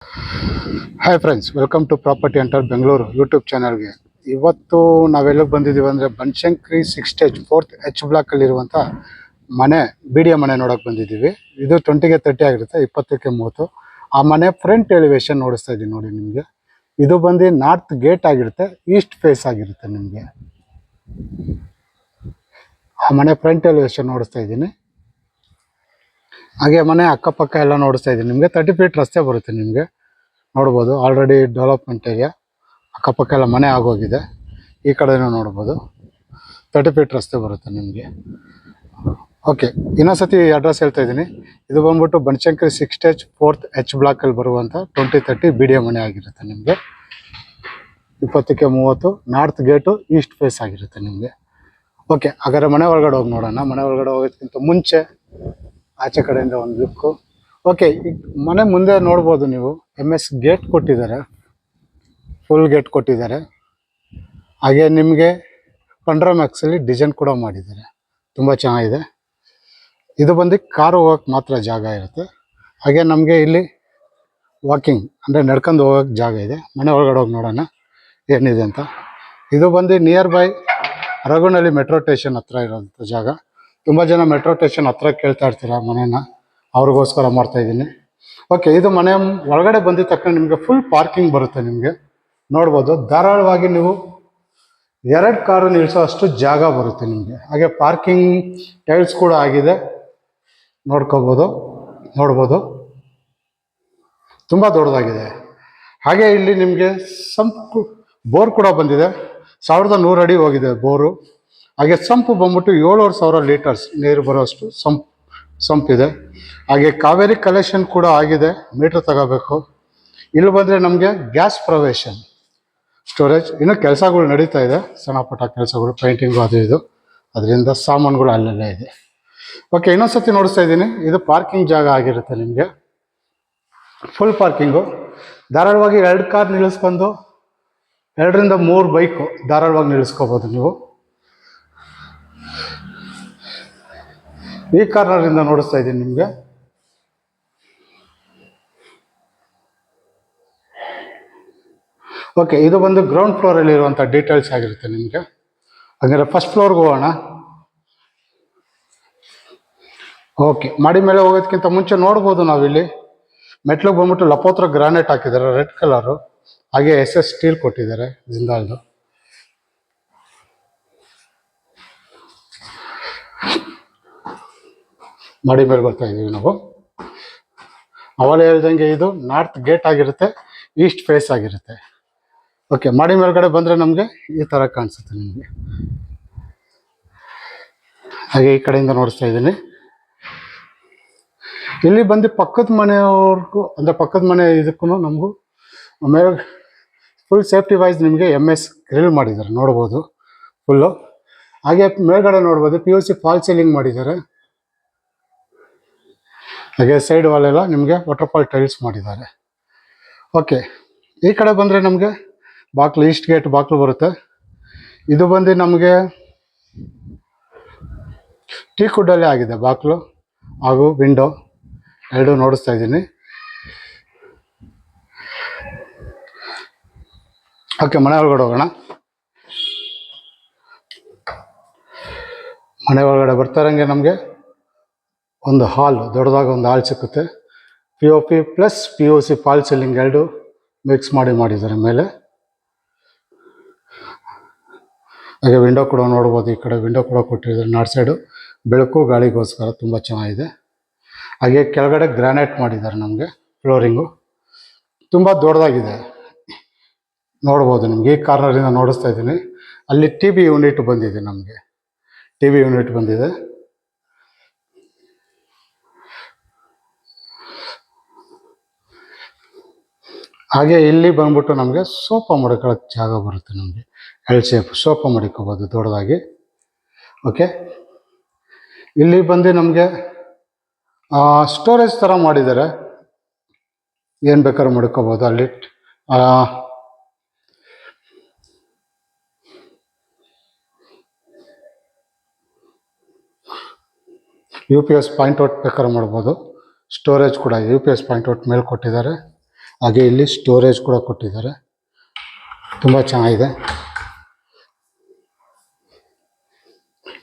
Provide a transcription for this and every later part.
Hi friends, welcome to property hunter Bengaluru YouTube ಚಾನಲ್ಗೆ. ಇವತ್ತು ನಾವೆಲ್ಲಿಗೆ ಬಂದಿದ್ದೀವಿ ಅಂದರೆ ಬನಶಂಕರಿ 6 ಸ್ಟೇಜ್ 4th H ಬ್ಲಾಕಲ್ಲಿರುವಂಥ ಮನೆ ಮನೆ ನೋಡೋಕೆ ಬಂದಿದ್ದೀವಿ. ಇದು 20ಗೆ 30 ಆಗಿರುತ್ತೆ, 20ಕ್ಕೆ 30. ಆ ಮನೆ ಫ್ರಂಟ್ ಎಲಿವೇಶನ್ ನೋಡಿಸ್ತಾ ಇದ್ದೀನಿ ನೋಡಿ ನಿಮಗೆ. ಇದು ಬಂದು ನಾರ್ತ್ ಗೇಟ್ ಆಗಿರುತ್ತೆ, ಈಸ್ಟ್ ಫೇಸ್ ಆಗಿರುತ್ತೆ ನಿಮಗೆ. ಆ ಮನೆ ಫ್ರಂಟ್ ಎಲಿವೇಶನ್ ನೋಡಿಸ್ತಾ ಇದ್ದೀನಿ. ಹಾಗೆ ಮನೆ ಅಕ್ಕಪಕ್ಕ ಎಲ್ಲ ನೋಡಿಸ್ತಾ ಇದ್ದೀನಿ ನಿಮಗೆ. 30 ಫೀಟ್ ರಸ್ತೆ ಬರುತ್ತೆ ನಿಮಗೆ. ನೋಡ್ಬೋದು ಆಲ್ರೆಡಿ ಡೆವಲಪ್ಮೆಂಟ್ ಏರಿಯಾ, ಅಕ್ಕಪಕ್ಕ ಎಲ್ಲ ಮನೆ ಆಗೋಗಿದೆ. ಈ ಕಡೆನೂ ನೋಡ್ಬೋದು 30 ಫೀಟ್ ರಸ್ತೆ ಬರುತ್ತೆ ನಿಮಗೆ. ಓಕೆ, ಇನ್ನೊಂದ್ಸತಿ ಅಡ್ರೆಸ್ ಹೇಳ್ತಾ ಇದ್ದೀನಿ. ಇದು ಬಂದ್ಬಿಟ್ಟು ಬನಶಂಕರಿ 6 ಸ್ಟೇಜ್ 4th H ಬ್ಲಾಕಲ್ಲಿ ಬರುವಂಥ 2030 BDA ಮನೆ ಆಗಿರುತ್ತೆ ನಿಮಗೆ. 20ಕ್ಕೆ 30, ನಾರ್ತ್ ಗೇಟು ಈಸ್ಟ್ ಫೇಸ್ ಆಗಿರುತ್ತೆ ನಿಮಗೆ. ಓಕೆ, ಹಾಗಾದ್ರೆ ಮನೆ ಒಳಗಡೆ ಹೋಗಿ ನೋಡೋಣ. ಮನೆ ಒಳಗಡೆ ಹೋಗೋದಕ್ಕಿಂತ ಮುಂಚೆ ಆಚೆ ಕಡೆಯಿಂದ ಒಂದು ಲುಕ್ಕು. ಓಕೆ, ಈಗ ಮನೆ ಮುಂದೆ ನೋಡ್ಬೋದು ನೀವು, MS ಗೇಟ್ ಕೊಟ್ಟಿದ್ದಾರೆ, ಫುಲ್ ಗೇಟ್ ಕೊಟ್ಟಿದ್ದಾರೆ. ಹಾಗೆ ನಿಮಗೆ ಪಂಡ್ರಾ ಮ್ಯಾಕ್ಸಲ್ಲಿ ಡಿಸೈನ್ ಕೂಡ ಮಾಡಿದ್ದಾರೆ, ತುಂಬ ಚೆನ್ನಾಗಿದೆ. ಇದು ಬಂದು ಕಾರು ಹೋಗೋಕ್ಕೆ ಮಾತ್ರ ಜಾಗ ಇರುತ್ತೆ. ಹಾಗೆ ನಮಗೆ ಇಲ್ಲಿ ವಾಕಿಂಗ್ ಅಂದರೆ ನಡ್ಕೊಂಡು ಹೋಗೋಕ್ಕೆ ಜಾಗ ಇದೆ. ಮನೆ ಒಳಗಡೆ ಹೋಗಿ ನೋಡೋಣ ಏನಿದೆ ಅಂತ. ಇದು ಬಂದು near by Raghunahalli metro station ಹತ್ರ ಇರೋಂಥ ಜಾಗ. ತುಂಬ ಜನ ಮೆಟ್ರೋ ಸ್ಟೇಷನ್ ಹತ್ರ ಕೇಳ್ತಾ ಇರ್ತೀರ ಮನೇನ, ಅವ್ರಿಗೋಸ್ಕರ ಮಾಡ್ತಾಯಿದ್ದೀನಿ. ಓಕೆ, ಇದು ಮನೆ ಒಳಗಡೆ ಬಂದಿದ ತಕ್ಷಣ ನಿಮಗೆ ಫುಲ್ ಪಾರ್ಕಿಂಗ್ ಬರುತ್ತೆ ನಿಮಗೆ. ನೋಡ್ಬೋದು ಧಾರಾಳವಾಗಿ ನೀವು 2 ಕಾರು ನಿಲ್ಲಿಸೋ ಅಷ್ಟು ಜಾಗ ಬರುತ್ತೆ ನಿಮಗೆ. ಹಾಗೆ ಪಾರ್ಕಿಂಗ್ ಟೈಲ್ಸ್ ಕೂಡ ಆಗಿದೆ, ನೋಡ್ಬೋದು ತುಂಬ ದೊಡ್ಡದಾಗಿದೆ. ಹಾಗೆ ಇಲ್ಲಿ ನಿಮಗೆ ಸಂಪು ಬೋರ್ ಕೂಡ ಬಂದಿದೆ, 1100 ಅಡಿ ಹೋಗಿದೆ ಬೋರು. ಹಾಗೆ ಸಂಪು ಬಂದ್ಬಿಟ್ಟು 7,500 ಲೀಟರ್ಸ್ ನೀರು ಬರೋಷ್ಟು ಸಂಪಿದೆ. ಹಾಗೆ ಕಾವೇರಿ ಕಲೆಕ್ಷನ್ ಕೂಡ ಆಗಿದೆ, ಮೀಟ್ರ್ ತಗೋಬೇಕು. ಇಲ್ಲಿ ಬಂದರೆ ನಮಗೆ ಗ್ಯಾಸ್ ಪ್ರೊವಿಷನ್ ಸ್ಟೋರೇಜ್, ಇನ್ನೂ ಕೆಲಸಗಳು ನಡೀತಾ ಇದೆ, ಸಣ್ಣ ಪುಟ್ಟ ಕೆಲಸಗಳು, ಪೇಂಟಿಂಗು ಅದು ಇದು, ಅದರಿಂದ ಸಾಮಾನುಗಳು ಅಲ್ಲೆಲ್ಲ ಇದೆ. ಓಕೆ, ಇನ್ನೊಂದ್ಸತಿ ನೋಡಿಸ್ತಾ ಇದ್ದೀನಿ. ಇದು ಪಾರ್ಕಿಂಗ್ ಜಾಗ ಆಗಿರುತ್ತೆ ನಿಮಗೆ, ಫುಲ್ ಪಾರ್ಕಿಂಗು. ಧಾರಾಳವಾಗಿ 2 ಕಾರ್ ನಿಲ್ಲಿಸ್ಕೊಂಡು 2ರಿಂದ 3 ಬೈಕು ಧಾರಾಳವಾಗಿ ನಿಲ್ಲಿಸ್ಕೋಬೋದು ನೀವು. ಈ ಕಾರ್ನರಿಂದ ನೋಡಿಸ್ತಾ ಇದ್ದೀನಿ ನಿಮಗೆ. ಓಕೆ, ಇದು ಬಂದು ಗ್ರೌಂಡ್ ಫ್ಲೋರಲ್ಲಿ ಇರುವಂಥ ಡೀಟೇಲ್ಸ್ ಆಗಿರುತ್ತೆ ನಿಮಗೆ. ಹಾಗಾದರೆ ಫಸ್ಟ್ ಫ್ಲೋರ್ಗೆ ಹೋಗೋಣ. ಓಕೆ, ಮಾಡಿ ಮೇಲೆ ಹೋಗೋದಕ್ಕಿಂತ ಮುಂಚೆ ನೋಡ್ಬೋದು ನಾವಿಲ್ಲಿ ಮೆಟ್ಲಿಗೆ ಬಂದ್ಬಿಟ್ಟು ಲಪೋತ್ರ ಗ್ರಾನೈಟ್ ಹಾಕಿದ್ದಾರೆ, ರೆಡ್ ಕಲರು. ಹಾಗೆ SS ಸ್ಟೀಲ್ ಕೊಟ್ಟಿದ್ದಾರೆ, ಜಿಂದಾಲ್ದು. ಮಾಡಿ ಮೇಲೆ ಬರ್ತಾ ಇದ್ದೀವಿ ನಾವು. ಅವಲೇ ಹೇಳ್ದಂಗೆ ಇದು ನಾರ್ತ್ ಗೇಟ್ ಆಗಿರುತ್ತೆ, ಈಸ್ಟ್ ಫೇಸ್ ಆಗಿರುತ್ತೆ. ಓಕೆ, ಮಾಡಿ ಮೇಲ್ಗಡೆ ಬಂದರೆ ನಮಗೆ ಈ ಥರ ಕಾಣಿಸುತ್ತೆ ನಿಮಗೆ. ಹಾಗೆ ಈ ಕಡೆಯಿಂದ ನೋಡಿಸ್ತಾ ಇದ್ದೀನಿ. ಇಲ್ಲಿ ಬಂದು ಪಕ್ಕದ ಮನೆಯವ್ರಿಗೂ ಅಂದರೆ ಪಕ್ಕದ ಮನೆ ಇದಕ್ಕೂ ನಮಗೂ ಮೇಲೆ ಫುಲ್ ಸೇಫ್ಟಿ ವೈಸ್ ನಿಮಗೆ MS ಗ್ರಿಲ್ ಮಾಡಿದ್ದಾರೆ, ನೋಡ್ಬೋದು ಫುಲ್ಲು. ಹಾಗೆ ಮೇಲ್ಗಡೆ ನೋಡ್ಬೋದು POC ಫಾಲ್ ಸೀಲಿಂಗ್ ಮಾಡಿದ್ದಾರೆ. ಹಾಗೆ ಸೈಡ್ ವಾಲೆಲ್ಲ ನಿಮಗೆ ವಾಟರ್ಫಾಲ್ ಟೈಲ್ಸ್ ಮಾಡಿದ್ದಾರೆ. ಓಕೆ, ಈ ಕಡೆ ಬಂದರೆ ನಮಗೆ ಬಾಕ್ಲು, ಈಸ್ಟ್ ಗೇಟ್ ಬಾಕ್ಲು ಬರುತ್ತೆ. ಇದು ಬಂದು ನಮಗೆ ಟೀಕುಡ್ಡಲ್ಲೇ ಆಗಿದೆ ಬಾಕ್ಲು ಹಾಗೂ ವಿಂಡೋ ಎರಡು ನೋಡಿಸ್ತಾ ಇದ್ದೀನಿ. ಓಕೆ, ಮನೆ ಒಳಗಡೆ ಹೋಗೋಣ. ಮನೆ ಒಳಗಡೆ ಬರ್ತಾರಂಗೆ ನಮಗೆ ಒಂದು ಹಾಲ್, ದೊಡ್ಡದಾದ ಒಂದು ಹಾಲ್ ಸಿಕ್ಕುತ್ತೆ. POP plus POC fall ceiling ಎರಡು ಮಿಕ್ಸ್ ಮಾಡಿದ್ದಾರೆ ಮೇಲೆ. ಹಾಗೆ ವಿಂಡೋ ಕೂಡ ನೋಡ್ಬೋದು, ಈ ಕಡೆ ವಿಂಡೋ ಕೂಡ ಕೊಟ್ಟಿದ್ದಾರೆ. ನಾರ್ತ್ ಸೈಡು ಬೆಳಕು ಗಾಳಿಗೋಸ್ಕರ ತುಂಬ ಚೆನ್ನಾಗಿದೆ. ಹಾಗೆ ಕೆಳಗಡೆ ಗ್ರಾನೈಟ್ ಮಾಡಿದ್ದಾರೆ ನಮಗೆ, ಫ್ಲೋರಿಂಗು ತುಂಬ ದೊಡ್ಡದಾಗಿದೆ, ನೋಡ್ಬೋದು ನಿಮಗೆ. ಈ ಕಾರ್ನರಿಂದ ನೋಡಿಸ್ತಾ ಇದ್ದೀನಿ. ಅಲ್ಲಿ TV ಯೂನಿಟ್ ಬಂದಿದೆ, ನಮಗೆ TV ಯೂನಿಟ್ ಬಂದಿದೆ. ಹಾಗೆ ಇಲ್ಲಿ ಬಂದ್ಬಿಟ್ಟು ನಮಗೆ ಸೋಫಾ ಮಡ್ಕೊಳ್ಳೋಕ್ಕೆ ಜಾಗ ಬರುತ್ತೆ ನಮಗೆ. L ಶೇಪ್ ಸೋಫಾ ಮಡಿಕೋಬೋದು ದೊಡ್ಡದಾಗಿ. ಓಕೆ, ಇಲ್ಲಿ ಬಂದು ನಮಗೆ ಸ್ಟೋರೇಜ್ ಥರ ಮಾಡಿದ್ದಾರೆ, ಏನು ಬೇಕಾದ್ರೂ ಮಡ್ಕೋಬೋದು. ಅಲ್ಲಿ UPS ಪಾಯಿಂಟ್ ಔಟ್ ಬೇಕಾದ್ರೆ ಮಾಡ್ಬೋದು. ಸ್ಟೋರೇಜ್ ಕೂಡ UPS ಪಾಯಿಂಟ್ ಔಟ್ ಮೇಲೆ ಕೊಟ್ಟಿದ್ದಾರೆ. ಹಾಗೆ ಇಲ್ಲಿ ಸ್ಟೋರೇಜ್ ಕೂಡ ಕೊಟ್ಟಿದ್ದಾರೆ, ತುಂಬ ಚೆನ್ನಾಗಿದೆ.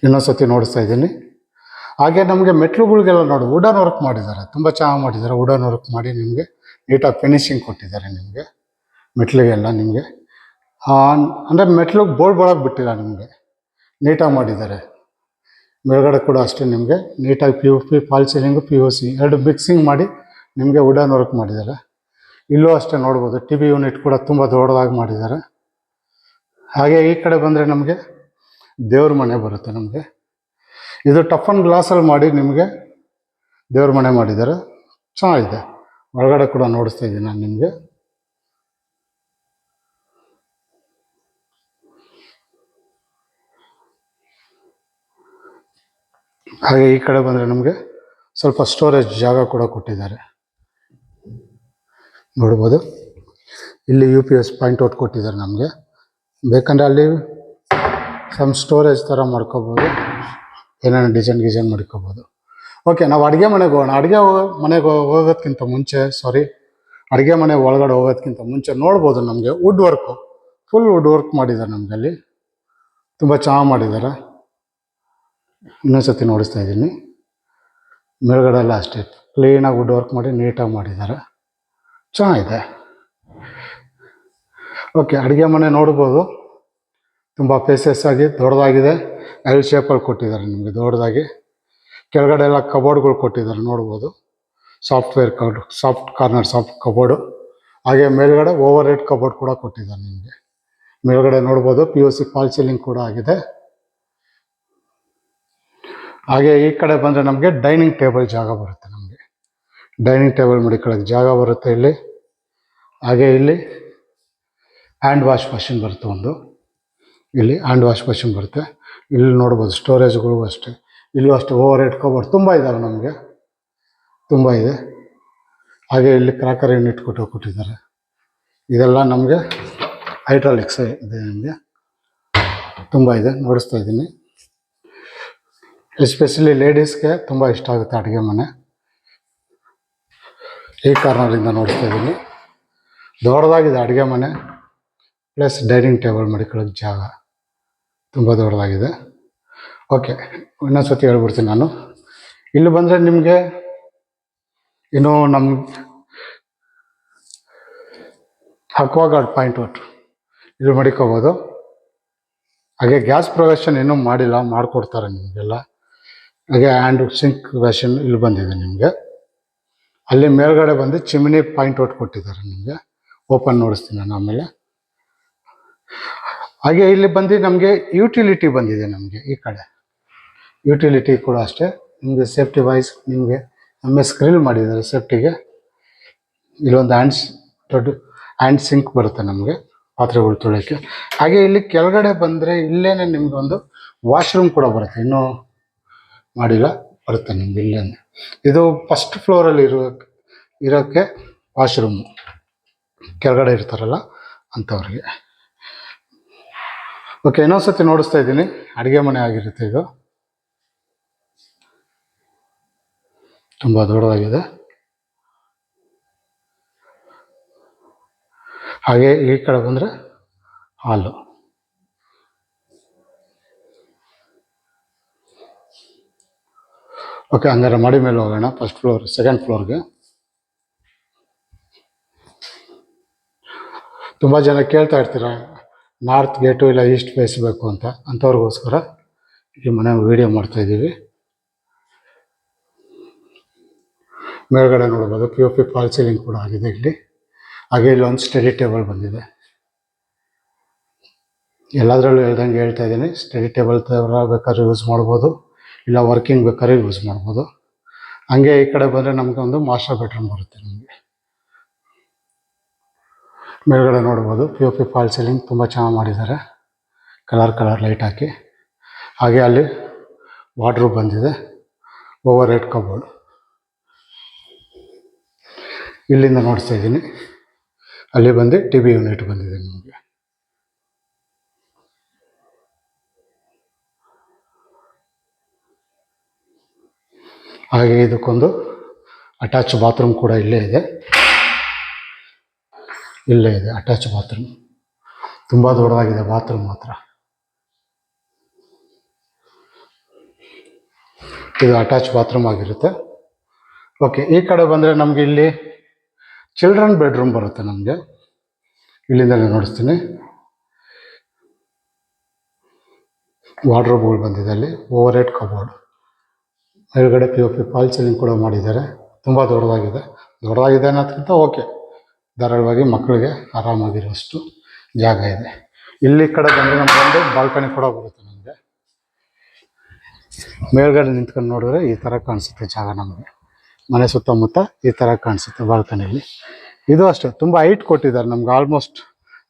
ಇನ್ನೊಂದು ಸತಿ ನೋಡಿಸ್ತಾ ಇದ್ದೀನಿ. ಹಾಗೆ ನಮಗೆ ಮೆಟ್ಲುಗಳಿಗೆಲ್ಲ ನೋಡಿ ವುಡನ್ ವರ್ಕ್ ಮಾಡಿದ್ದಾರೆ, ತುಂಬ ಚೆನ್ನಾಗಿ ಮಾಡಿದ್ದಾರೆ. ವುಡನ್ ವರ್ಕ್ ಮಾಡಿ ನಿಮಗೆ ನೀಟಾಗಿ ಫಿನಿಶಿಂಗ್ ಕೊಟ್ಟಿದ್ದಾರೆ. ನಿಮಗೆ ಮೆಟ್ಲಿಗೆಲ್ಲ ನಿಮಗೆ ಅಂದರೆ ಮೆಟ್ಲಿಗೆ ಬೋರ್ಡ್ ಒಳಗೆ ಬಿಟ್ಟಿಲ್ಲ, ನಿಮಗೆ ನೀಟಾಗಿ ಮಾಡಿದ್ದಾರೆ. ಮೇಲ್ಗಡೆ ಕೂಡ ಅಷ್ಟೇ ನಿಮಗೆ ನೀಟಾಗಿ POP ಫಾಲ್ ಸೀಲಿಂಗು POC ಎರಡು ಮಿಕ್ಸಿಂಗ್ ಮಾಡಿ ನಿಮಗೆ ವುಡನ್ ವರ್ಕ್ ಮಾಡಿದ್ದಾರೆ. ಇಲ್ಲೂ ಅಷ್ಟೇ ನೋಡ್ಬೋದು, TV ಯೂನಿಟ್ ಕೂಡ ತುಂಬ ದೊಡ್ಡದಾಗಿ ಮಾಡಿದ್ದಾರೆ. ಹಾಗೆ ಈ ಕಡೆ ಬಂದರೆ ನಮಗೆ ದೇವ್ರ ಮನೆ ಬರುತ್ತೆ. ನಮಗೆ ಇದು ಟಫನ್ ಗ್ಲಾಸಲ್ಲಿ ಮಾಡಿ ನಿಮಗೆ ದೇವ್ರ ಮನೆ ಮಾಡಿದ್ದಾರೆ, ಚೆನ್ನಾಗಿದೆ. ಒಳಗಡೆ ಕೂಡ ನೋಡಿಸ್ತಾ ಇದ್ದೀನಿ ನಾನು ನಿಮಗೆ. ಹಾಗೆ ಈ ಕಡೆ ಬಂದರೆ ನಮಗೆ ಸ್ವಲ್ಪ ಸ್ಟೋರೇಜ್ ಜಾಗ ಕೂಡ ಕೊಟ್ಟಿದ್ದಾರೆ, ನೋಡ್ಬೋದು. ಇಲ್ಲಿ UPS ಪಾಯಿಂಟ್ ಔಟ್ ಕೊಟ್ಟಿದ್ದಾರೆ ನಮಗೆ. ಬೇಕಂದರೆ ಅಲ್ಲಿ ಸ್ಟೋರೇಜ್ ಥರ ಮಾಡ್ಕೋಬೋದು, ಏನೇನು ಡಿಸೈನ್ ಮಾಡ್ಕೋಬೋದು. ಓಕೆ, ನಾವು ಅಡುಗೆ ಮನೆಗೆ ಹೋಗೋಣ. ಅಡುಗೆ ಮನೆಗೆ ಹೋಗೋದಕ್ಕಿಂತ ಮುಂಚೆ ಅಡುಗೆ ಮನೆ ಒಳಗಡೆ ಹೋಗೋದಕ್ಕಿಂತ ಮುಂಚೆ ನೋಡ್ಬೋದು ನಮಗೆ wood work, full wood work ಮಾಡಿದ್ದಾರೆ ನಮಗೆ. ಅಲ್ಲಿ ತುಂಬ ಚೆನ್ನಾಗಿ ಮಾಡಿದ್ದಾರೆ. ಇನ್ನೊಂದು ಸತಿ ನೋಡಿಸ್ತಾ ಇದ್ದೀನಿ. ಮೇಲ್ಗಡೆ ಎಲ್ಲ ಅಷ್ಟೇ ಕ್ಲೀನಾಗಿ ವುಡ್ ವರ್ಕ್ ಮಾಡಿ ನೀಟಾಗಿ ಮಾಡಿದ್ದಾರೆ, ಚೆನ್ನಾಗಿದೆ. ಓಕೆ, ಅಡುಗೆ ಮನೆ ನೋಡ್ಬೋದು, ತುಂಬ ಪೇಸಸ್ ಆಗಿ ದೊಡ್ಡದಾಗಿದೆ. L ಶೇಪಲ್ಲಿ ಕೊಟ್ಟಿದ್ದಾರೆ ನಿಮಗೆ ದೊಡ್ಡದಾಗಿ. ಕೆಳಗಡೆ ಎಲ್ಲ ಕಬೋರ್ಡ್ಗಳು ಕೊಟ್ಟಿದ್ದಾರೆ, ನೋಡ್ಬೋದು. Soft corner cupboard. ಹಾಗೆ ಮೇಲ್ಗಡೆ ಓವರ್ ಹೆಡ್ ಕಬೋರ್ಡ್ ಕೂಡ ಕೊಟ್ಟಿದ್ದಾರೆ ನಿಮಗೆ. ಮೇಲ್ಗಡೆ ನೋಡ್ಬೋದು POC ಫಾಲ್ ಸೀಲಿಂಗ್ ಕೂಡ ಆಗಿದೆ. ಹಾಗೆ ಈ ಕಡೆ ಬಂದರೆ ನಮಗೆ ಡೈನಿಂಗ್ ಟೇಬಲ್ ಜಾಗ ಬರುತ್ತೆ. ನಮಗೆ ಡೈನಿಂಗ್ ಟೇಬಲ್ ಮಡಿಕೊಳ್ಳೋಕ್ಕೆ ಜಾಗ ಬರುತ್ತೆ ಇಲ್ಲಿ. ಹಾಗೆ ಇಲ್ಲಿ ಹ್ಯಾಂಡ್ ವಾಶ್ ಮಷಿನ್ ಬರುತ್ತೆ ಒಂದು, ಇಲ್ಲಿ ಹ್ಯಾಂಡ್ ವಾಶ್ ಮಷಿನ್ ಬರುತ್ತೆ. ಇಲ್ಲಿ ನೋಡ್ಬೋದು ಸ್ಟೋರೇಜ್ಗಳು ಅಷ್ಟೇ, ಇಲ್ಲೂ ಅಷ್ಟೇ ಓವರ್ ಹೆಡ್ ಕಬೋರ್ಡ್ ತುಂಬ ಇದ್ದಾವೆ ನಮಗೆ, ತುಂಬ ಇದೆ. ಹಾಗೆ ಇಲ್ಲಿ ಕ್ರಾಕರ್ ಯೂನಿಟ್ ಕೊಟ್ಟಿದ್ದಾರೆ. ಇದೆಲ್ಲ ನಮಗೆ ಹೈಡ್ರಾಲಿಕ್ಸ್ ಇದೆ, ನಿಮಗೆ ತುಂಬ ಇದೆ, ನೋಡಿಸ್ತಾ ಇದ್ದೀನಿ. ಎಸ್ಪೆಷಲಿ ಲೇಡೀಸ್ಗೆ ತುಂಬ ಇಷ್ಟ ಆಗುತ್ತೆ ಅಡುಗೆ ಮನೆ. ಈ ಕಾರ್ನರಿಂದ ನೋಡಿಸ್ತಾ ಇದ್ದೀನಿ. ದೊಡ್ಡದಾಗಿದೆ ಅಡುಗೆ ಮನೆ ಪ್ಲಸ್ ಡೈನಿಂಗ್ ಟೇಬಲ್ ಮಡಿಕೊಳ್ಳೋಕ್ಕೆ ಜಾಗ ತುಂಬ ದೊಡ್ಡದಾಗಿದೆ. ಓಕೆ, ಇನ್ನೊಂದು ಸತಿ ಹೇಳ್ಬಿಡ್ತೀನಿ ನಾನು. ಇಲ್ಲಿ ಬಂದರೆ ನಿಮಗೆ ಇನ್ನೂ ನಮ್ಮ ಅಕ್ವಾಗಾರ್ಡ್ ಪಾಯಿಂಟ್ ಔಟ್ ಇಲ್ಲಿ ಮಡಿಕೋಬೋದು. ಹಾಗೆ ಗ್ಯಾಸ್ ಪ್ರೊವಿಷನ್ ಇನ್ನೂ ಮಾಡಿಲ್ಲ, ಮಾಡಿಕೊಡ್ತಾರೆ ನಿಮಗೆಲ್ಲ. ಹಾಗೆ ಹ್ಯಾಂಡ್ ಸಿಂಕ್ ವ್ಯಾಷನ್ ಇಲ್ಲಿ ಬಂದಿದೆ ನಿಮಗೆ. ಅಲ್ಲಿ ಮೇಲ್ಗಡೆ ಬಂದು ಚಿಮಿನಿ ಪಾಯಿಂಟ್ ಔಟ್ ಕೊಟ್ಟಿದ್ದಾರೆ ನಿಮಗೆ, ಓಪನ್ ನೋಡಿಸ್ತೀನಿ ನಾನು ಆಮೇಲೆ. ಹಾಗೆ ಇಲ್ಲಿ ಬಂದು ನಮಗೆ ಯುಟಿಲಿಟಿ ಬಂದಿದೆ ನಮಗೆ. ಈ ಕಡೆ ಯುಟಿಲಿಟಿ ಕೂಡ ಅಷ್ಟೇ ನಿಮಗೆ ಸೇಫ್ಟಿ ವೈಸ್ ನಿಮಗೆ MS ಗ್ರಿಲ್ ಮಾಡಿದ್ದಾರೆ ಸೇಫ್ಟಿಗೆ. ಇಲ್ಲೊಂದು ದೊಡ್ಡ ಹ್ಯಾಂಡ್ ಸಿಂಕ್ ಬರುತ್ತೆ ನಮಗೆ ಪಾತ್ರೆಗಳು ತೊಳೆಯೋಕ್ಕೆ. ಹಾಗೆ ಇಲ್ಲಿ ಕೆಳಗಡೆ ಬಂದರೆ ಇಲ್ಲೇನೆ ನಿಮ್ಗೆ ಒಂದು ವಾಶ್ರೂಮ್ ಕೂಡ ಬರುತ್ತೆ, ಇನ್ನೂ ಮಾಡಿಲ್ಲ, ಬರುತ್ತೆ ನಿಮ್ಗೆ ಇಲ್ಲೇನೆ. ಇದು ಫಸ್ಟ್ ಫ್ಲೋರಲ್ಲಿ ಇರೋಕ್ಕೆ ವಾಶ್ರೂಮು, ಕೆಳಗಡೆ ಇರ್ತಾರಲ್ಲ ಅಂಥವ್ರಿಗೆ. ಓಕೆ, ಇನ್ನೊಂದು ಸತಿ ನೋಡಿಸ್ತಾ ಇದ್ದೀನಿ. ಅಡುಗೆ ಮನೆ ಆಗಿರುತ್ತೆ ಇದು, ತುಂಬ ದೊಡ್ಡದಾಗಿದೆ. ಹಾಗೆ ಈ ಕಡೆ ಬಂದರೆ ಹಾಲು. ಓಕೆ, ಹಂಗಾರೆ ಮಾಡಿ ಮೇಲೆ ಹೋಗೋಣ. ಫಸ್ಟ್ ಫ್ಲೋರ್ ಸೆಕೆಂಡ್ ಫ್ಲೋರ್ಗೆ. ತುಂಬ ಜನ ಕೇಳ್ತಾ ಇರ್ತೀರ ನಾರ್ತ್ ಗೇಟು ಇಲ್ಲ ಈಸ್ಟ್ ಫೇಸ್ ಬೇಕು ಅಂತ, ಅಂಥವ್ರಿಗೋಸ್ಕರ ಈ ಮನೆ ವೀಡಿಯೋ ಮಾಡ್ತಾಯಿದ್ದೀವಿ. ಮೇಲ್ಗಡೆ ನೋಡ್ಬೋದು POP ಫಾಲ್ ಸೀಲಿಂಗ್ ಕೂಡ ಆಗಿದೆ ಇಲ್ಲಿ. ಹಾಗೆ ಇಲ್ಲೊಂದು ಸ್ಟಡಿ ಟೇಬಲ್ ಬಂದಿದೆ. ಎಲ್ಲದರಲ್ಲೂ ಹೇಳ್ದಂಗೆ ಹೇಳ್ತಾ ಇದ್ದೀನಿ, ಸ್ಟಡಿ ಟೇಬಲ್ ಥರ ಬೇಕಾದ್ರೆ ಯೂಸ್ ಮಾಡ್ಬೋದು, ಇಲ್ಲ ವರ್ಕಿಂಗ್ ಬೇಕಾದ್ರೆ ಯೂಸ್ ಮಾಡ್ಬೋದು. ಹಂಗೆ ಈ ಕಡೆ ಬಂದರೆ ನಮಗೆ ಒಂದು ಮಾಸ್ಟರ್ ಬೆಡ್ರೂಮ್ ಬರುತ್ತೆ ನಮಗೆ. ಮೇಲ್ಗಡೆ ನೋಡ್ಬೋದು POP ಫಾಲ್ ಸೀಲಿಂಗ್ ತುಂಬ ಚೆನ್ನಾಗಿ ಮಾಡಿದ್ದಾರೆ, ಕಲರ್ ಲೈಟ್ ಹಾಕಿ. ಹಾಗೆ ಅಲ್ಲಿ ವಾರ್ಡ್ರೋಬ್ ಬಂದಿದೆ, ಓವರ್ ಹೆಡ್ ಕಬೋರ್ಡ್. ಇಲ್ಲಿಂದ ನೋಡ್ತಾ ಇದ್ದೀನಿ, ಅಲ್ಲಿ ಬಂದು TV ಯೂನಿಟ್ ಬಂದಿದೆ ನಿಮಗೆ. ಹಾಗೆ ಇದಕ್ಕೊಂದು ಅಟ್ಯಾಚ್ ಬಾತ್ರೂಮ್ ಕೂಡ ಇಲ್ಲೇ ಇದೆ. ಇಲ್ಲೇ ಇದೆ ಅಟ್ಯಾಚ್ ಬಾತ್ರೂಮ್. ತುಂಬ ದೊಡ್ಡದಾಗಿದೆ ಬಾತ್ರೂಮ್ ಮಾತ್ರ. ಇದು ಅಟ್ಯಾಚ್ ಬಾತ್ರೂಮ್ ಆಗಿರುತ್ತೆ. ಓಕೆ, ಈ ಕಡೆ ಬಂದರೆ ನಮಗೆ ಇಲ್ಲಿ ಚಿಲ್ಡ್ರನ್ ಬೆಡ್ರೂಮ್ ಬರುತ್ತೆ. ನಮಗೆ ಇಲ್ಲಿಂದಲೇ ನೋಡಿಸ್ತೀನಿ. ವಾರ್ಡ್ರೋಬ್ಗಳು ಬಂದಿದೆ ಅಲ್ಲಿ, ಓವರ್ ಹೆಡ್ ಕಬೋರ್ಡ್, ಮೇಲ್ಗಡೆ POP ಫಾಲ್ ಸೀಲಿಂಗ್ ಕೂಡ ಮಾಡಿದ್ದಾರೆ. ತುಂಬ ದೊಡ್ಡದಾಗಿದೆ ಅನ್ನೋದಕ್ಕಿಂತ ಓಕೆ, ಧಾರಾಳವಾಗಿ ಮಕ್ಕಳಿಗೆ ಆರಾಮಾಗಿರುವಷ್ಟು ಜಾಗ ಇದೆ. ಇಲ್ಲಿ ಕಡೆ ಬಂದರೆ ನಮಗೊಂದು ಬಾಲ್ಕನಿ ಕೂಡ ಬರುತ್ತೆ. ನಮಗೆ ಮೇಲ್ಗಡೆ ನಿಂತ್ಕೊಂಡು ನೋಡಿದ್ರೆ ಈ ಥರ ಕಾಣಿಸುತ್ತೆ ಜಾಗ. ನಮಗೆ ಮನೆ ಸುತ್ತಮುತ್ತ ಈ ಥರ ಕಾಣಿಸುತ್ತೆ ಬಾಲ್ಕನಿಯಲ್ಲಿ. ಇದು ಅಷ್ಟೇ, ತುಂಬ ಹೈಟ್ ಕೊಟ್ಟಿದ್ದಾರೆ ನಮ್ಗೆ. ಆಲ್ಮೋಸ್ಟ್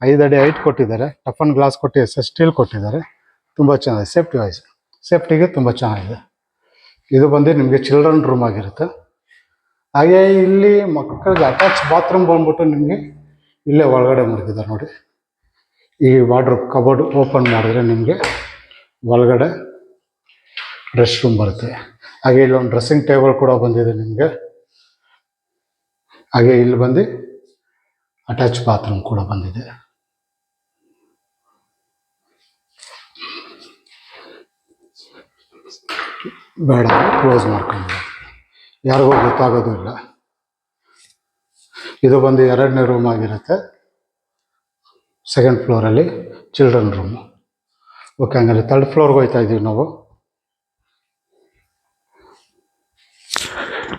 5 ಅಡಿ ಹೈಟ್ ಕೊಟ್ಟಿದ್ದಾರೆ. ಟಫನ್ ಗ್ಲಾಸ್ ಕೊಟ್ಟು ಸ್ಟೀಲ್ ಕೊಟ್ಟಿದ್ದಾರೆ. ತುಂಬ ಚೆನ್ನಾಗಿದೆ. ಸೇಫ್ಟಿಗೆ ತುಂಬ ಚೆನ್ನಾಗಿದೆ. ಇದು ಬಂದು ನಿಮಗೆ ಚಿಲ್ಡ್ರನ್ ರೂಮ್ ಆಗಿರುತ್ತೆ. ಹಾಗೆ ಇಲ್ಲಿ ಮಕ್ಕಳಿಗೆ ಅಟ್ಯಾಚ್ ಬಾತ್ರೂಮ್ ಬಂದ್ಬಿಟ್ಟು ನಿಮಗೆ ಇಲ್ಲೇ ಒಳಗಡೆ ಮಡಗಿದ್ದಾರೆ ನೋಡಿ. ಈ ವಾರ್ಡ್ರೋಬ್ ಕಬೋರ್ಡ್ ಓಪನ್ ಮಾಡಿದ್ರೆ ನಿಮಗೆ ಒಳಗಡೆ ರೆಸ್ಟ್ ರೂಮ್ ಬರುತ್ತೆ. ಹಾಗೆ ಇಲ್ಲೊಂದು ಡ್ರೆಸ್ಸಿಂಗ್ ಟೇಬಲ್ ಕೂಡ ಬಂದಿದೆ ನಿಮಗೆ. ಹಾಗೆ ಇಲ್ಲಿ ಬಂದು ಅಟ್ಯಾಚ್ ಬಾತ್ರೂಮ್ ಕೂಡ ಬಂದಿದೆ. ಬೇಡ, ಕ್ಲೋಸ್ ಮಾಡ್ಕೊಂಡು ಯಾರಿಗೂ ಗೊತ್ತಾಗೋದು ಇಲ್ಲ. ಇದು ಬಂದು 2ನೇ ರೂಮ್ ಆಗಿರುತ್ತೆ. 2nd ಫ್ಲೋರಲ್ಲಿ children room. ಓಕೆ, ಹಂಗಾರೆ 3rd ಫ್ಲೋರ್ಗೆ ಹೋಗ್ತಾ ಇದ್ದೀವಿ ನಾವು.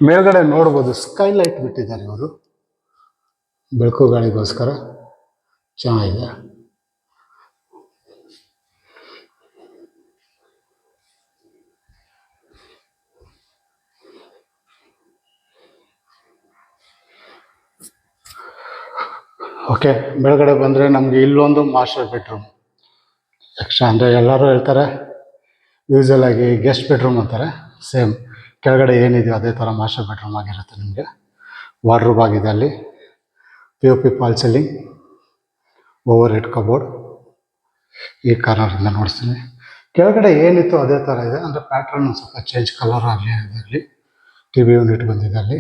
ಮೇಲ್ಗಡೆ ನೋಡ್ಬೋದು ಸ್ಕೈ ಲೈಟ್ ಬಿಟ್ಟಿದ್ದಾರೆ ಇವರು, ಬೆಳಕು ಗಾಳಿಗೋಸ್ಕರ. ಚೆನ್ನಾಗಿದೆ. ಓಕೆ, ಬೆಳಗಡೆ ಬಂದರೆ ನಮಗೆ ಇಲ್ಲೊಂದು ಮಾಸ್ಟರ್ ಬೆಡ್ರೂಮ್ ಎಕ್ಸ್ಟ್ರಾ. ಅಂದರೆ ಎಲ್ಲರೂ ಹೇಳ್ತಾರೆ ಯೂಸಲ್ ಆಗಿ ಗೆಸ್ಟ್ ಬೆಡ್ರೂಮ್ ಅಂತಾರೆ. ಸೇಮ್ ಕೆಳಗಡೆ ಏನಿದೆಯೋ ಅದೇ ಥರ ಮಾಸ್ಟರ್ ಬೆಡ್ರೂಮ್ ಆಗಿರುತ್ತೆ. ನಿಮಗೆ ವಾರ್ಡ್ರೋಬ್ ಆಗಿದೆ ಅಲ್ಲಿ, POP fall ceiling, over head cupboard. ಈ ಕಾರ್ನರಿಂದ ನೋಡಿಸ್ತೀನಿ. ಕೆಳಗಡೆ ಏನಿತ್ತು ಅದೇ ಥರ ಇದೆ. ಅಂದರೆ ಪ್ಯಾಟ್ರನ್ ಸ್ವಲ್ಪ ಚೇಂಜ್, ಕಲರ್ ಆಗಲಿ ಅದರಲ್ಲಿ. TV ಯೂನಿಟ್ ಬಂದಿದೆ ಅಲ್ಲಿ.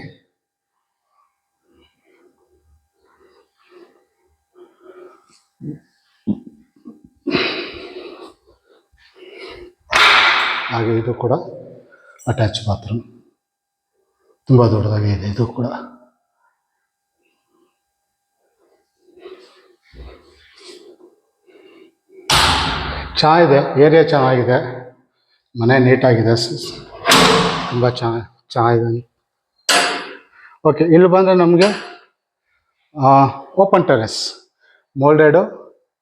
ಹಾಗೆ ಇದು ಕೂಡ ಅಟ್ಯಾಚ್ ಬಾತ್ರೂಮ್, ತುಂಬ ದೊಡ್ಡದಾಗಿ ಇದೆ ಇದು ಕೂಡ. ಚೆನ್ನಾಗಿದೆ, ಏರಿಯಾ ಚೆನ್ನಾಗಿದೆ, ಮನೆ ನೀಟಾಗಿದೆ, ತುಂಬ ಚೆನ್ನಾಗಿದೆ. ಓಕೆ, ಇಲ್ಲಿ ಬಂದರೆ ನಮಗೆ open terrace, moulded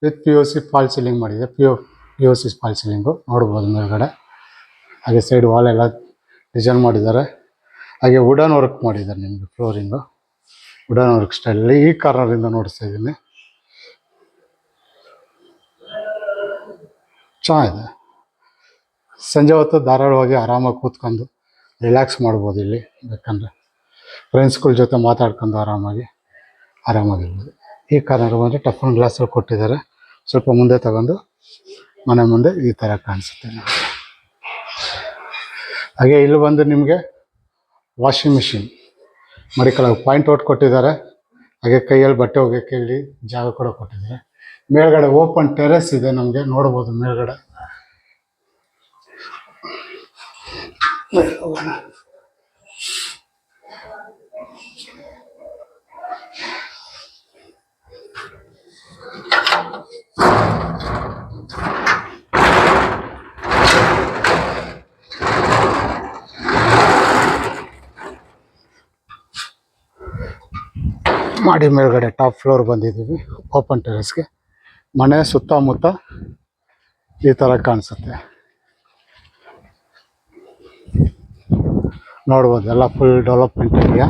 with POC fall ceiling ಮಾಡಿದೆ. POC ಫಾಲ್ ಸೀಲಿಂಗು ನೋಡ್ಬೋದು ಮೇಲ್ಗಡೆ. ಹಾಗೆ ಸೈಡ್ ವಾಲ್ ಎಲ್ಲ ಡಿಸೈನ್ ಮಾಡಿದ್ದಾರೆ. ಹಾಗೆ ವುಡನ್ ವರ್ಕ್ ಮಾಡಿದ್ದಾರೆ ನಿಮಗೆ, ಫ್ಲೋರಿಂಗು ವುಡನ್ ವರ್ಕ್ ಸ್ಟೈಲಲ್ಲಿ. ಈ ಕಾರ್ನರಿಂದ ನೋಡಿಸ್ತಾ ಇದ್ದೀನಿ. ಚೆನ್ನಾಗಿದೆ. ಸಂಜೆ ಹೊತ್ತು ಧಾರಾಳವಾಗಿ ಆರಾಮಾಗಿ ಕೂತ್ಕೊಂಡು ರಿಲ್ಯಾಕ್ಸ್ ಮಾಡ್ಬೋದು ಇಲ್ಲಿ. ಬೇಕಂದರೆ ಫ್ರೆಂಡ್ಸ್ಗಳ ಜೊತೆ ಮಾತಾಡ್ಕೊಂಡು ಆರಾಮಾಗಿರ್ಬೋದು. ಈ ಕಾರ್ನರ್ ಬಂದರೆ ಟಫನ್ ಗ್ಲಾಸಲ್ಲಿ ಕೊಟ್ಟಿದ್ದಾರೆ. ಸ್ವಲ್ಪ ಮುಂದೆ ತಗೊಂಡು ಮನೆ ಮುಂದೆ ಈ ಥರ ಕಾಣಿಸುತ್ತೆ ನಮಗೆ. ಹಾಗೆ ಇಲ್ಲಿ ಬಂದು ನಿಮಗೆ ವಾಷಿಂಗ್ ಮಿಷಿನ್ ಮಡಿಕೊಳ್ಳೋಕೆ ಪಾಯಿಂಟ್ ಔಟ್ ಕೊಟ್ಟಿದ್ದಾರೆ. ಹಾಗೆ ಕೈಯಲ್ಲಿ ಬಟ್ಟೆ ಒಗೆಯೋಕ್ಕೆ ಇಲ್ಲಿ ಜಾಗ ಕೂಡ ಕೊಟ್ಟಿದ್ದಾರೆ. ಮೇಲ್ಗಡೆ ಓಪನ್ ಟೆರೆಸ್ ಇದೆ, ನಮಗೆ ನೋಡ್ಬೋದು ಮೇಲ್ಗಡೆ. ಮಾಡಿ ಮೇಲ್ಗಡೆ ಟಾಪ್ ಫ್ಲೋರ್ ಬಂದಿದ್ದೀವಿ ಓಪನ್ ಟೆರೆಸ್ಗೆ. ಮನೆ ಸುತ್ತಮುತ್ತ ಈ ಥರ ಕಾಣಿಸುತ್ತೆ, ನೋಡ್ಬೋದು. ಎಲ್ಲ ಫುಲ್ ಡೆವಲಪ್ಮೆಂಟ್ ಏರಿಯಾ,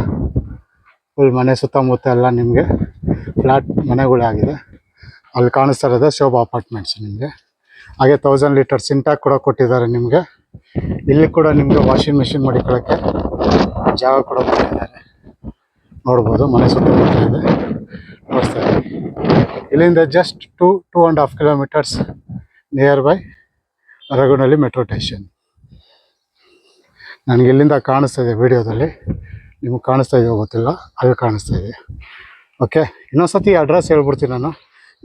ಫುಲ್ ಮನೆ ಸುತ್ತಮುತ್ತ ಎಲ್ಲ ನಿಮಗೆ ಫ್ಲ್ಯಾಟ್ ಮನೆಗಳಾಗಿದೆ. ಅಲ್ಲಿ ಕಾಣಿಸ್ತಾ ಇರೋದು ಶೋಭಾ ಅಪಾರ್ಟ್ಮೆಂಟ್ಸ್ ನಿಮಗೆ. ಹಾಗೆ 1000 ಲೀಟರ್ ಸಿಂಟ್ಯಾಕ್ ಕೂಡ ಕೊಟ್ಟಿದ್ದಾರೆ ನಿಮಗೆ. ಇಲ್ಲಿ ಕೂಡ ನಿಮಗೆ ವಾಷಿಂಗ್ ಮಿಷಿನ್ ಮಡಿಕೊಳ್ಳೋಕ್ಕೆ ಜಾಗ ಕೂಡ ಕೊಟ್ಟಿದ್ದಾರೆ. ನೋಡ್ಬೋದು ಮನೆ ಸುತ್ತಮುತ್ತ ಇದೆ, ನೋಡ್ತಾ ಇದ್ದೀವಿ. ಇಲ್ಲಿಂದ just 2.5 kilometres nearby Raghunalli metro station. ನನಗೆ ಇಲ್ಲಿಂದ ಕಾಣಿಸ್ತಾ ಇದೆ ವಿಡಿಯೋದಲ್ಲಿ, ನಿಮಗೆ ಕಾಣಿಸ್ತಾ ಇದೆಯೋ ಗೊತ್ತಿಲ್ಲ, ಅಲ್ಲಿ ಕಾಣಿಸ್ತಾ ಇದೆ. ಓಕೆ, ಇನ್ನೊಂದ್ಸತಿ ಅಡ್ರೆಸ್ ಹೇಳ್ಬಿಡ್ತೀನಿ ನಾನು.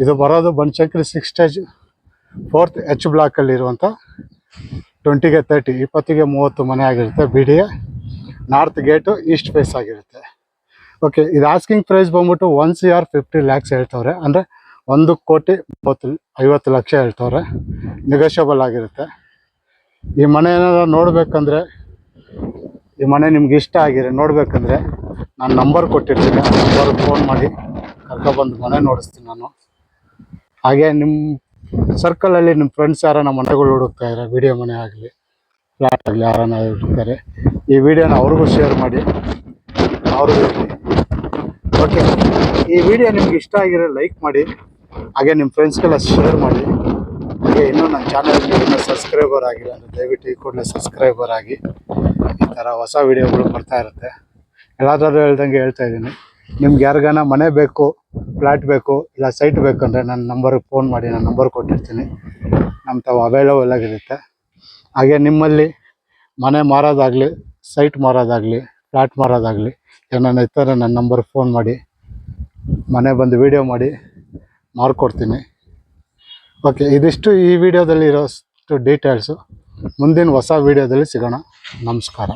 ಇದು ಬರೋದು ಬನಶಂಕರಿ 6 ಸ್ಟೇಜ್ 4th H ಬ್ಲಾಕಲ್ಲಿ ಇರುವಂಥ 20ಗೆ 30 20ಗೆ 30 ಮನೆ ಆಗಿರುತ್ತೆ. BDA north gate east face ಆಗಿರುತ್ತೆ. ಓಕೆ, ಇದು ಆಸ್ಕಿಂಗ್ ಪ್ರೈಸ್ ಬಂದ್ಬಿಟ್ಟು 1,50 lakhs ಹೇಳ್ತವ್ರೆ, ಅಂದರೆ 1,50,50,00,000 ಹೇಳ್ತವ್ರೆ. ನೆಗೋಷಿಯಬಲ್ ಆಗಿರುತ್ತೆ. ಈ ಮನೆ ಏನಾದ್ರು ನೋಡ್ಬೇಕಂದ್ರೆ, ಈ ಮನೆ ನಿಮ್ಗೆ ಇಷ್ಟ ಆಗಿದೆ ನೋಡ್ಬೇಕಂದ್ರೆ ನಾನು ನಂಬರ್ ಕೊಟ್ಟಿರ್ತೀನಿ, ಆ ನಂಬರ್ಗೆ ಫೋನ್ ಮಾಡಿ ಕರ್ಕೊಬಂದು ಮನೆ ನೋಡಿಸ್ತೀನಿ ನಾನು. ಹಾಗೆ ನಿಮ್ಮ ಸರ್ಕಲಲ್ಲಿ ನಿಮ್ಮ ಫ್ರೆಂಡ್ಸ್ ಯಾರನ್ನ ಮನೆಗಳು ಹುಡುಕ್ತಾ ಇದ್ದಾರೆ, ವಿಡಿಯೋ ಮನೆ ಆಗಲಿ ಫ್ಲ್ಯಾಟ್ ಆಗಲಿ ಯಾರನ್ನ ಹುಡುಕ್ತಾರೆ, ಈ ವಿಡಿಯೋನ ಅವ್ರಿಗೂ ಶೇರ್ ಮಾಡಿ, ಅವ್ರಿಗೂ. ಓಕೆ, ಈ ವಿಡಿಯೋ ನಿಮ್ಗೆ ಇಷ್ಟ ಆಗಿರೋ ಲೈಕ್ ಮಾಡಿ, ಹಾಗೆ ನಿಮ್ಮ ಫ್ರೆಂಡ್ಸ್ಗೆಲ್ಲ ಶೇರ್ ಮಾಡಿ. ಹಾಗೆ ಇನ್ನೂ ನನ್ನ ಚಾನಲ್ಗೆ ಇನ್ನೂ ಸಬ್ಸ್ಕ್ರೈಬರ್ ಆಗಿಲ್ಲ ಅಂದರೆ ದಯವಿಟ್ಟು ಈ ಕೂಡಲೇ ಸಬ್ಸ್ಕ್ರೈಬರ್ ಆಗಿ. ಈ ಥರ ಹೊಸ ವಿಡಿಯೋಗಳು ಬರ್ತಾ ಇರುತ್ತೆ. ಎಲ್ಲಾದರೂ ಹೇಳ್ದಂಗೆ ಹೇಳ್ತಾ ಇದ್ದೀನಿ, ನಿಮ್ಗೆ ಯಾರಿಗಾನ ಮನೆ ಬೇಕು, ಫ್ಲ್ಯಾಟ್ ಬೇಕು, ಇಲ್ಲ ಸೈಟ್ ಬೇಕು ಅಂದರೆ ನನ್ನ ನಂಬರ್ಗೆ ಫೋನ್ ಮಾಡಿ, ನಾನು ನಂಬರ್ ಕೊಟ್ಟಿರ್ತೀನಿ. ನಮ್ಮ ತಾವು ಅವೈಲಬಲ್ ಆಗಿರುತ್ತೆ. ಹಾಗೆ ನಿಮ್ಮಲ್ಲಿ ಮನೆ ಮಾರೋದಾಗಲಿ, ಸೈಟ್ ಮಾರೋದಾಗಲಿ, ಫ್ಲ್ಯಾಟ್ ಮಾರೋದಾಗಲಿ ಏನಾನ ಇರ್ತಾರೆ, ನನ್ನ ನಂಬರ್ಗೆ ಫೋನ್ ಮಾಡಿ, ಮನೆ ಬಂದು ವೀಡಿಯೋ ಮಾಡಿ ಮಾರ್ಕೊಡ್ತೀನಿ. ಓಕೆ, ಇದಿಷ್ಟು ಈ ವಿಡಿಯೋದಲ್ಲಿ ಇರೋಷ್ಟು ಡೀಟೇಲ್ಸು. ಮುಂದಿನ ಹೊಸ ವಿಡಿಯೋದಲ್ಲಿ ಸಿಗೋಣ. ನಮಸ್ಕಾರ.